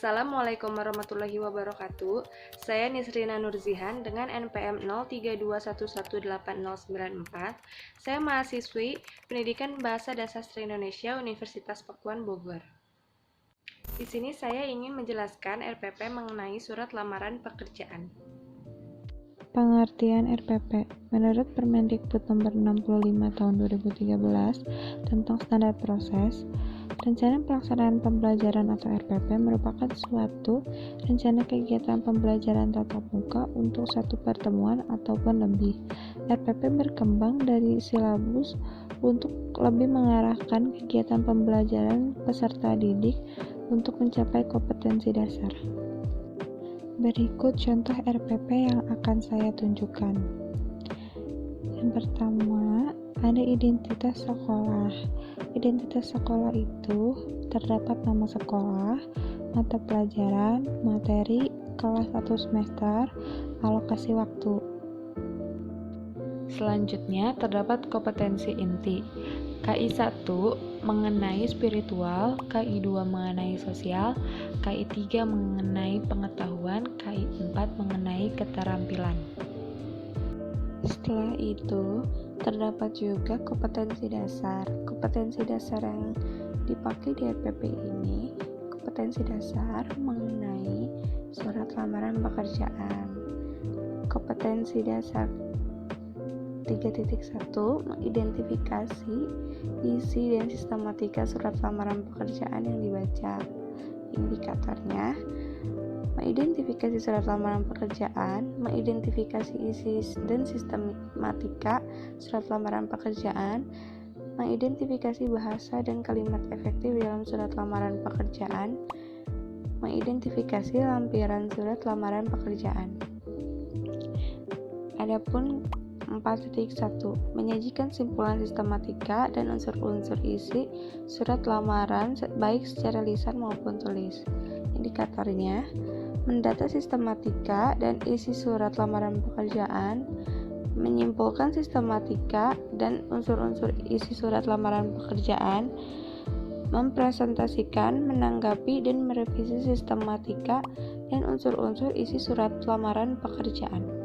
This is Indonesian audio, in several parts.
Assalamualaikum warahmatullahi wabarakatuh. Saya Nisrina Nurzihan dengan NPM 0321180094. Saya mahasiswi Pendidikan Bahasa dan Sastra Indonesia Universitas Pakuan Bogor. Di sini saya ingin menjelaskan RPP mengenai surat lamaran pekerjaan. Pengertian RPP. Menurut Permendikbud Nomor 65 Tahun 2013 tentang standar proses, rencana pelaksanaan pembelajaran atau RPP merupakan suatu rencana kegiatan pembelajaran tatap muka untuk satu pertemuan ataupun lebih. RPP berkembang dari silabus untuk lebih mengarahkan kegiatan pembelajaran peserta didik untuk mencapai kompetensi dasar. Berikut contoh RPP yang akan saya tunjukkan. Yang pertama, ada identitas sekolah. Identitas sekolah itu terdapat nama sekolah, mata pelajaran, materi, kelas 1 semester, alokasi waktu. Selanjutnya terdapat kompetensi inti. KI 1 mengenai spiritual, KI 2 mengenai sosial, KI 3 mengenai pengetahuan, KI 4 mengenai keterampilan. Setelah itu, terdapat juga kompetensi dasar. Kompetensi dasar yang dipakai di RPP ini, kompetensi dasar mengenai surat lamaran pekerjaan. Kompetensi dasar 3.1 mengidentifikasi isi dan sistematika surat lamaran pekerjaan yang dibaca. Indikatornya mengidentifikasi surat lamaran pekerjaan, mengidentifikasi isi dan sistematika surat lamaran pekerjaan, mengidentifikasi bahasa dan kalimat efektif dalam surat lamaran pekerjaan, mengidentifikasi lampiran surat lamaran pekerjaan. Adapun 4.1 menyajikan simpulan sistematika dan unsur-unsur isi surat lamaran baik secara lisan maupun tulis. Indikatornya mendata sistematika dan isi surat lamaran pekerjaan, menyimpulkan sistematika dan unsur-unsur isi surat lamaran pekerjaan, mempresentasikan, menanggapi, dan merevisi sistematika dan unsur-unsur isi surat lamaran pekerjaan.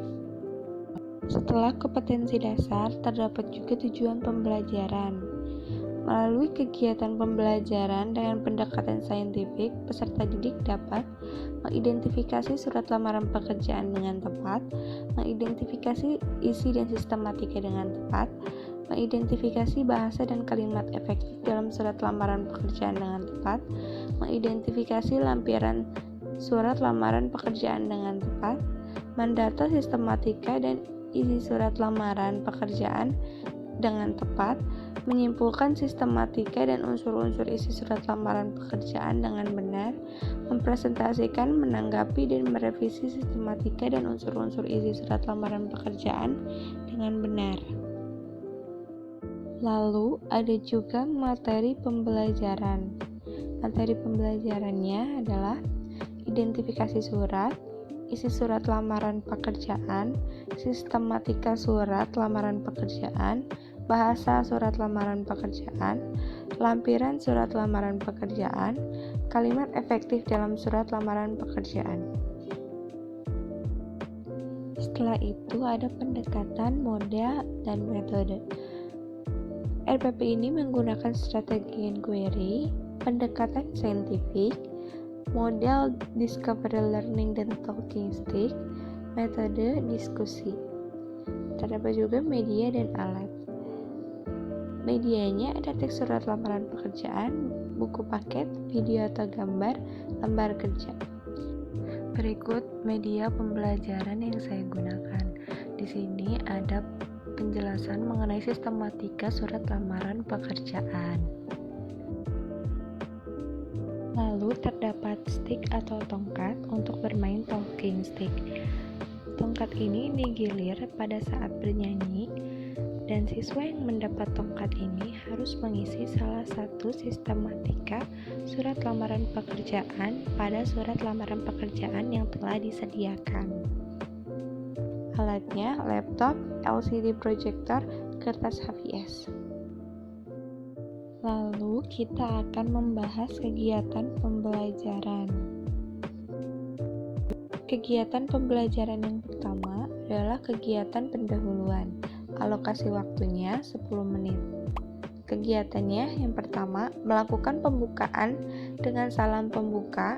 Setelah kompetensi dasar, terdapat juga tujuan pembelajaran. Melalui kegiatan pembelajaran dengan pendekatan saintifik, peserta didik dapat mengidentifikasi surat lamaran pekerjaan dengan tepat, mengidentifikasi isi dan sistematika dengan tepat, mengidentifikasi bahasa dan kalimat efektif dalam surat lamaran pekerjaan dengan tepat, mengidentifikasi lampiran surat lamaran pekerjaan dengan tepat, mendata sistematika dan isi surat lamaran pekerjaan dengan tepat, menyimpulkan sistematika dan unsur-unsur isi surat lamaran pekerjaan dengan benar, mempresentasikan, menanggapi, dan merevisi sistematika dan unsur-unsur isi surat lamaran pekerjaan dengan benar. Lalu ada juga materi pembelajaran. Materi pembelajarannya adalah identifikasi surat, isi surat lamaran pekerjaan, sistematika surat lamaran pekerjaan, bahasa surat lamaran pekerjaan, lampiran surat lamaran pekerjaan, kalimat efektif dalam surat lamaran pekerjaan. Setelah itu ada pendekatan, model, dan metode. RPP ini menggunakan strategi inquiry, pendekatan saintifik, model discovery learning dan talking stick, metode diskusi. Terdapat juga media dan alat. Medianya ada teks surat lamaran pekerjaan, buku paket, video atau gambar, lembar kerja. Berikut media pembelajaran yang saya gunakan. Di sini ada penjelasan mengenai sistematika surat lamaran pekerjaan. Lalu terdapat stick atau tongkat untuk bermain talking stick. Tongkat ini digilir pada saat bernyanyi, dan siswa yang mendapat tongkat ini harus mengisi salah satu sistematika surat lamaran pekerjaan pada surat lamaran pekerjaan yang telah disediakan. Alatnya laptop, LCD projector, kertas HVS. Lalu kita akan membahas kegiatan pembelajaran. Kegiatan pembelajaran yang pertama adalah kegiatan pendahuluan. Alokasi waktunya 10 menit. Kegiatannya yang pertama, melakukan pembukaan dengan salam pembuka,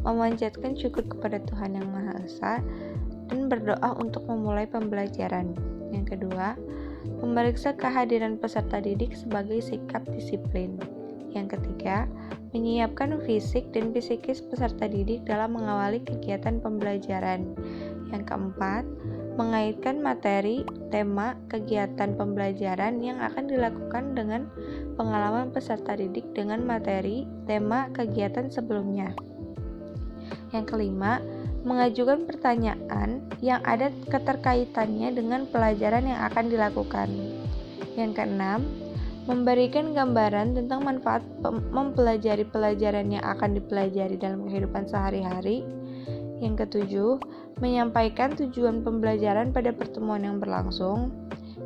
memanjatkan syukur kepada Tuhan Yang Maha Esa, dan berdoa untuk memulai pembelajaran. Yang kedua, memeriksa kehadiran peserta didik sebagai sikap disiplin. Yang ketiga, menyiapkan fisik dan psikis peserta didik dalam mengawali kegiatan pembelajaran. Yang keempat, mengaitkan materi, tema, kegiatan pembelajaran yang akan dilakukan dengan pengalaman peserta didik dengan materi, tema, kegiatan sebelumnya. Yang kelima, mengajukan pertanyaan yang ada keterkaitannya dengan pelajaran yang akan dilakukan. Yang keenam, memberikan gambaran tentang manfaat mempelajari pelajaran yang akan dipelajari dalam kehidupan sehari-hari. Yang ketujuh, menyampaikan tujuan pembelajaran pada pertemuan yang berlangsung.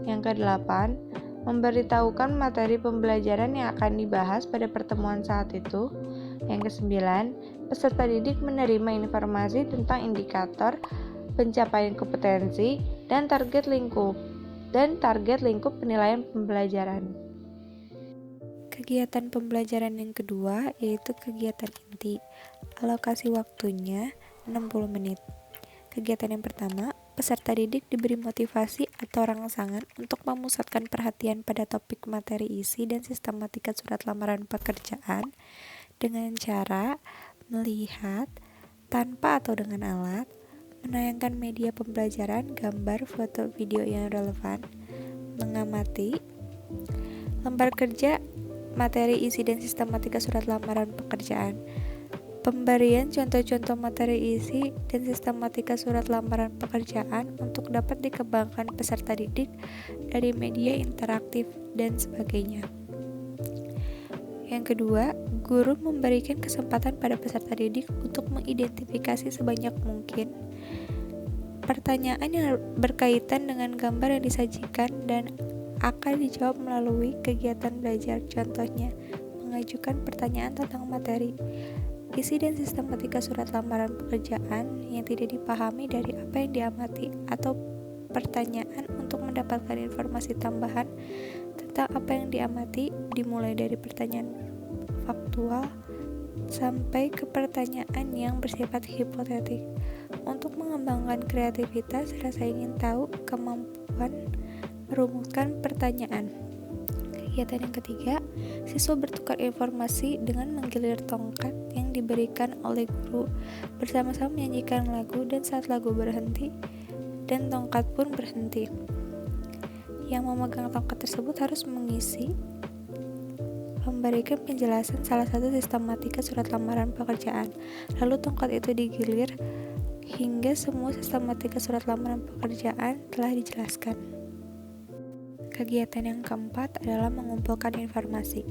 Yang kedelapan, memberitahukan materi pembelajaran yang akan dibahas pada pertemuan saat itu. Yang kesembilan, peserta didik menerima informasi tentang indikator pencapaian kompetensi dan target lingkup penilaian pembelajaran. Kegiatan pembelajaran yang kedua yaitu kegiatan inti. Alokasi waktunya 60 menit. Kegiatan yang pertama, peserta didik diberi motivasi atau rangsangan untuk memusatkan perhatian pada topik materi isi dan sistematika surat lamaran pekerjaan dengan cara melihat tanpa atau dengan alat, menayangkan media pembelajaran, gambar, foto, video yang relevan, mengamati lembar kerja, materi isi dan sistematika surat lamaran pekerjaan, pemberian contoh-contoh materi isi dan sistematika surat lamaran pekerjaan untuk dapat dikembangkan peserta didik dari media interaktif dan sebagainya. Yang kedua, guru memberikan kesempatan pada peserta didik untuk mengidentifikasi sebanyak mungkin pertanyaan yang berkaitan dengan gambar yang disajikan dan akan dijawab melalui kegiatan belajar. Contohnya, mengajukan pertanyaan tentang materi, isi dan sistematika surat lamaran pekerjaan yang tidak dipahami dari apa yang diamati, atau pertanyaan untuk mendapatkan informasi tambahan tentang apa yang diamati, dimulai dari pertanyaan faktual sampai ke pertanyaan yang bersifat hipotetik. Untuk mengembangkan kreativitas, rasa ingin tahu, kemampuan merumuskan pertanyaan. Kegiatan yang ketiga, siswa bertukar informasi dengan menggilir tongkat yang diberikan oleh guru, bersama-sama menyanyikan lagu, dan saat lagu berhenti dan tongkat pun berhenti. Yang memegang tongkat tersebut harus memberikan penjelasan salah satu sistematika surat lamaran pekerjaan. Lalu tongkat itu digilir hingga semua sistematika surat lamaran pekerjaan telah dijelaskan. Kegiatan yang keempat adalah mengumpulkan informasi.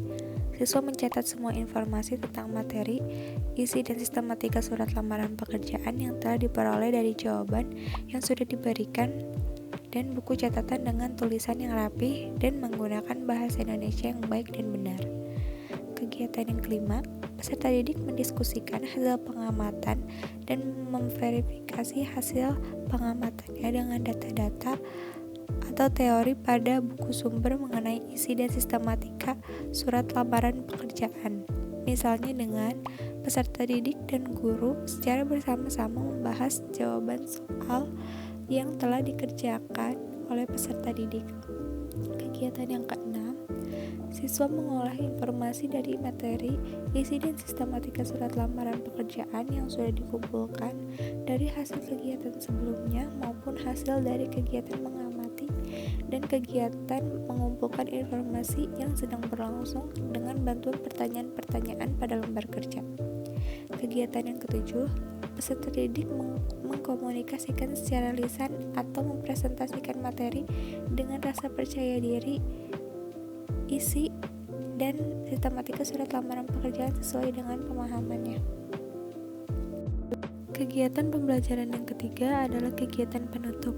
Siswa mencatat semua informasi tentang materi, isi dan sistematika surat lamaran pekerjaan yang telah diperoleh dari jawaban yang sudah diberikan dan buku catatan dengan tulisan yang rapi dan menggunakan bahasa Indonesia yang baik dan benar. Kegiatan yang kelima, peserta didik mendiskusikan hasil pengamatan dan memverifikasi hasil pengamatannya dengan data-data atau teori pada buku sumber mengenai isi dan sistematika surat lamaran pekerjaan. Misalnya dengan peserta didik dan guru secara bersama-sama membahas jawaban soal yang telah dikerjakan oleh peserta didik. Kegiatan yang keenam, siswa mengolah informasi dari materi, isi dan sistematika surat lamaran pekerjaan yang sudah dikumpulkan dari hasil kegiatan sebelumnya maupun hasil dari kegiatan mengamati dan kegiatan mengumpulkan informasi yang sedang berlangsung dengan bantuan pertanyaan-pertanyaan pada lembar kerja. Kegiatan yang ketujuh, peserta didik mengkomunikasikan secara lisan atau mempresentasikan materi dengan rasa percaya diri, isi dan sistematika surat lamaran pekerjaan sesuai dengan pemahamannya. Kegiatan pembelajaran yang ketiga adalah kegiatan penutup.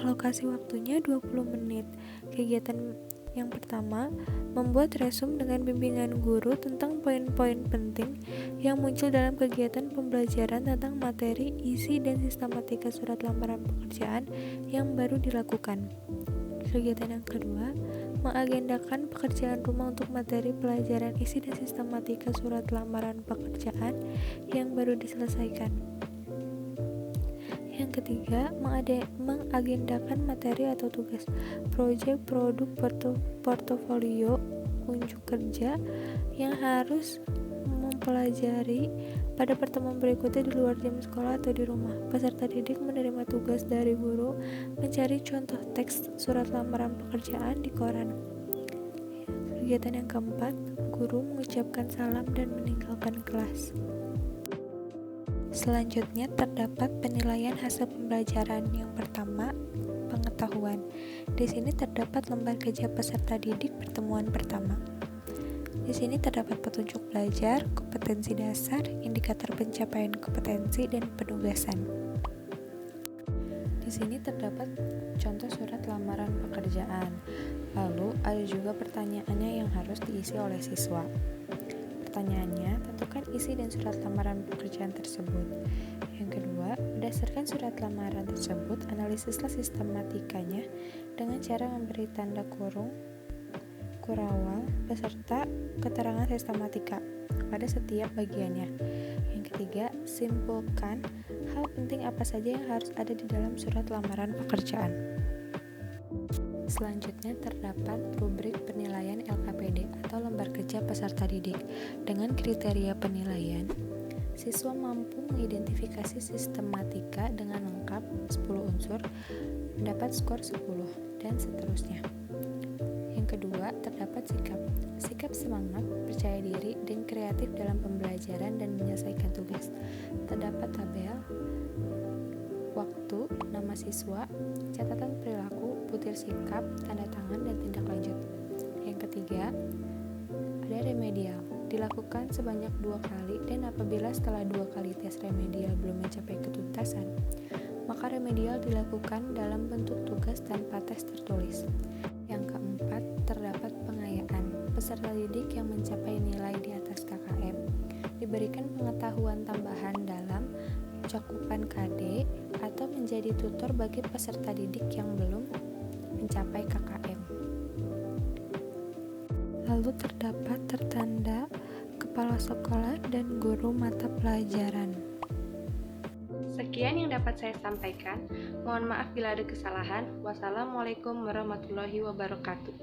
Alokasi waktunya 20 menit. Kegiatan Yang pertama, membuat resume dengan bimbingan guru tentang poin-poin penting yang muncul dalam kegiatan pembelajaran tentang materi, isi, dan sistematika surat lamaran pekerjaan yang baru dilakukan. Kegiatan yang kedua, mengagendakan pekerjaan rumah untuk materi pelajaran isi dan sistematika surat lamaran pekerjaan yang baru diselesaikan. Yang ketiga, mengagendakan materi atau tugas, proyek, produk, portofolio, unjuk kerja yang harus mempelajari pada pertemuan berikutnya di luar jam sekolah atau di rumah. Peserta didik menerima tugas dari guru mencari contoh teks surat lamaran pekerjaan di koran. Kegiatan yang keempat, guru mengucapkan salam dan meninggalkan kelas. Selanjutnya terdapat penilaian hasil pembelajaran. Yang pertama, pengetahuan. Di sini terdapat lembar kerja peserta didik pertemuan pertama. Di sini terdapat petunjuk belajar, kompetensi dasar, indikator pencapaian kompetensi, dan penugasan. Di sini terdapat contoh surat lamaran pekerjaan. Lalu ada juga pertanyaannya yang harus diisi oleh siswa. Pertanyaannya, tentukan isi dan surat lamaran pekerjaan tersebut. Yang kedua, berdasarkan surat lamaran tersebut, analisislah sistematikanya dengan cara memberi tanda kurung, kurawal, beserta keterangan sistematika pada setiap bagiannya. Yang ketiga, simpulkan hal penting apa saja yang harus ada di dalam surat lamaran pekerjaan. Selanjutnya terdapat rubrik penilaian LKPD atau lembar kerja peserta didik. Dengan kriteria penilaian, siswa mampu mengidentifikasi sistematika dengan lengkap 10 unsur, mendapat skor 10, dan seterusnya. Yang kedua, terdapat sikap semangat, percaya diri, dan kreatif dalam pembelajaran dan menyelesaikan tugas. Terdapat tabel, waktu, nama siswa, catatan perilaku, butir sikap, tanda tangan, dan tindak lanjut. Yang ketiga, ada remedial, dilakukan sebanyak 2 kali, dan apabila setelah 2 kali tes remedial belum mencapai ketuntasan, maka remedial dilakukan dalam bentuk tugas tanpa tes tertulis. Yang keempat, terdapat pengayaan. Peserta didik yang mencapai nilai di atas KKM diberikan pengetahuan tambahan dalam cakupan KD atau menjadi tutor bagi peserta didik yang belum mencapai KKM. Lalu terdapat tertanda kepala sekolah dan guru mata pelajaran. Sekian yang dapat saya sampaikan. Mohon maaf bila ada kesalahan. Wassalamualaikum warahmatullahi wabarakatuh.